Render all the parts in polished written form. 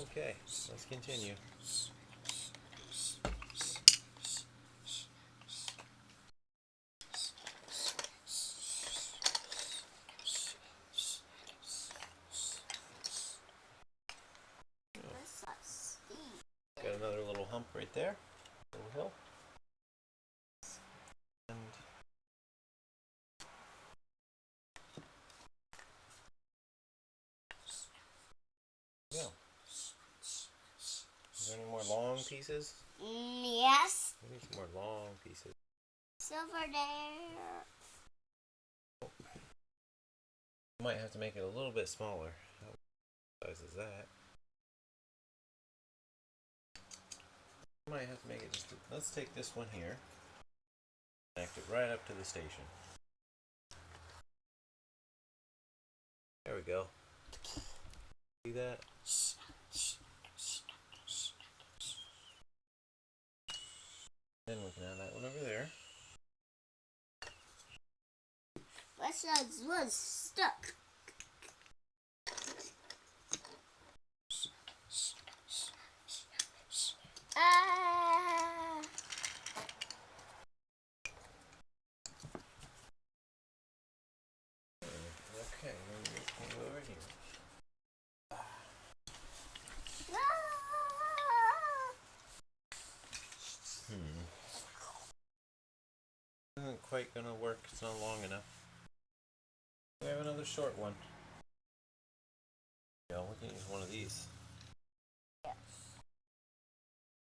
Okay, let's continue. Got another little hump right there. Little hill. And yeah. Is there any more long pieces? Yes. We need some more long pieces. Silver there. You might have to make it a little bit smaller. How size is that? Might have to make it just. Let's take this one here. Connect it right up to the station. There we go. See that? Then we can have that one over there. What size was stuck? Okay, then we can go over here. Isn't quite gonna work. It's not long enough. We have another short one. Yeah, we can use one of these. Yes.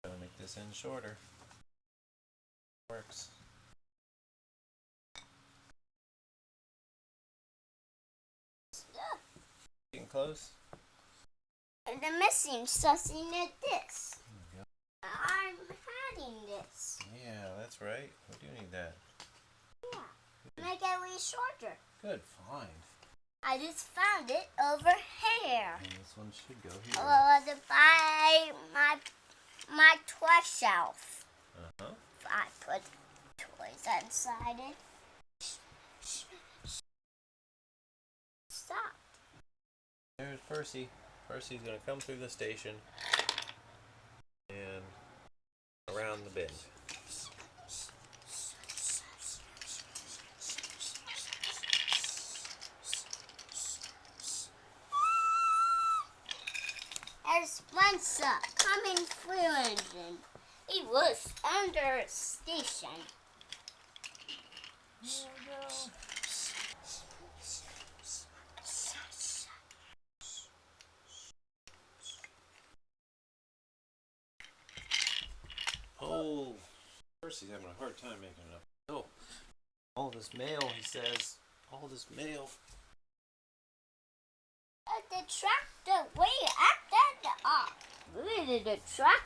Gotta make this end shorter. Works. Getting close. And the missing something like this. There we go. I'm hiding this. Yeah, that's right. We do need that. Yeah. Make it way shorter. Good find. I just found it over here. And this one should go here. By my toy shelf. Uh-huh. I put toys inside it. Stop. There's Percy. Percy's gonna come through the station and around the bend. There's Spencer coming through engine. He was under station. Oh, Percy's having a hard time making it up. Oh, all this mail, he says. All this mail. The tractor way after the off. Really, the truck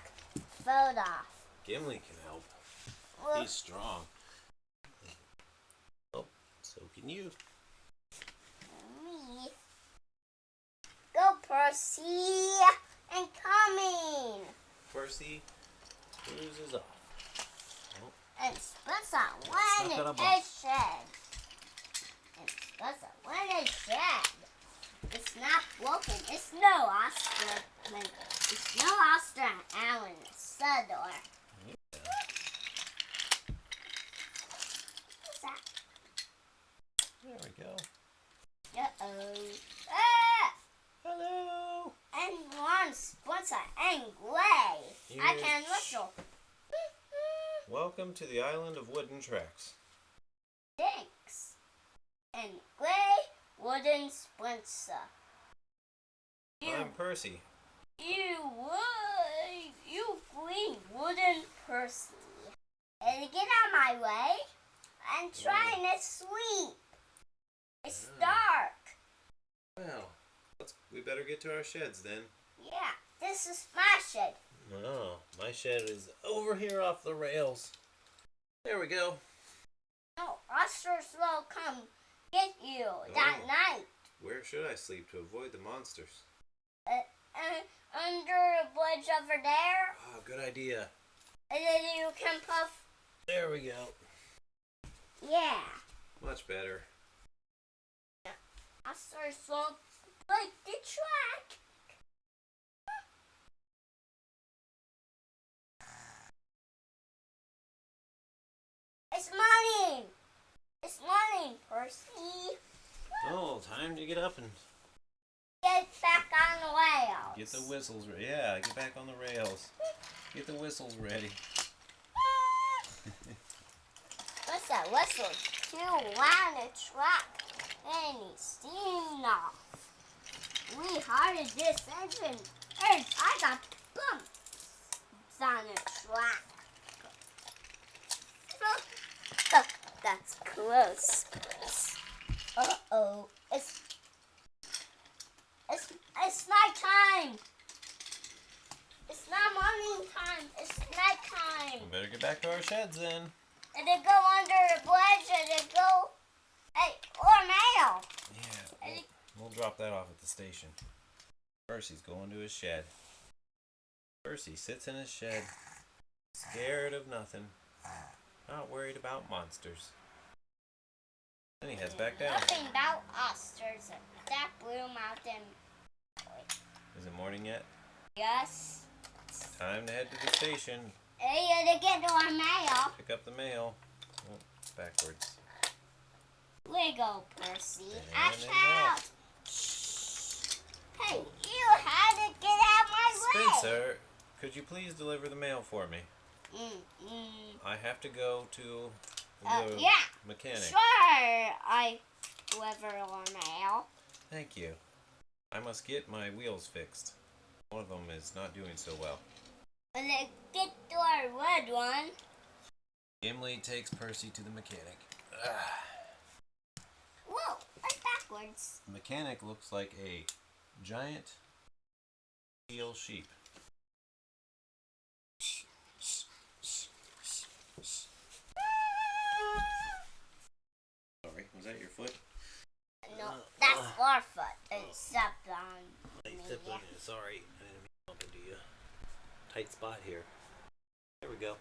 fell off. Gimli can help. Well, He's strong. Oh, so can you. me. Go, Percy. And coming. Percy cruises off. Oh, And Spencer went Stuck in on a a bump. shed. And Spencer went in a shed. It's not broken. It's no Oscar. It's no Oscar and Alan Sudor. What's that? there we go. Uh-oh. Ah! Hello. And one Spencer and Gray. I Here's- can whistle. Welcome to the island of wooden tracks. Thanks. And Gray wooden Spencer. I'm Percy. You green wooden Percy. And get out my way and trying to sleep. It's dark. Well, we better get to our sheds then. Yeah, this is my shed. No, my shed is over here off the rails. There we go. No, Oscars will come get you that night. Where should I sleep to avoid the monsters? Under the bridge over there. Oh, good idea. And then you can puff. There we go. Yeah. Much better. Oscars will break the track. It's morning. It's morning, Percy. Oh, time to get up and Get back on the rails. get the whistles ready. Yeah, get back on the rails. Get the whistles ready. What's that whistle? Two round the track and he's steaming off. We hearted this engine. Hey, I got bumps on the track. That's close. Uh-oh. It's night time. It's not morning time. It's night time. We better get back to our sheds then. And they go under the bridge and they go, hey, or mail. Yeah, we'll drop that off at the station. Percy's going to his shed. Percy sits in his shed, scared of nothing, not worried about monsters. Then he heads back down. Nothing about us. There's that Blue Mountain. Is it morning yet? Yes. Time to head to the station. Hey, to get our mail. Pick up the mail. Oh, it's backwards. We go, Percy. And Watch then out. Hey, you had to get out of my way. Spencer, could you please deliver the mail for me? I have to go to the Yeah. mechanic. Sure, I deliver our mail. Thank you. I must get my wheels fixed. One of them is not doing so well. And then get to our red one. Gimli takes Percy to the mechanic. Whoa, I'm backwards. The mechanic looks like a giant steel sheep. Sorry, was that your foot? No, that's our foot. It's stepped on I me. stepped on you. Sorry, I didn't mean to bump into you. Tight spot here. There we go.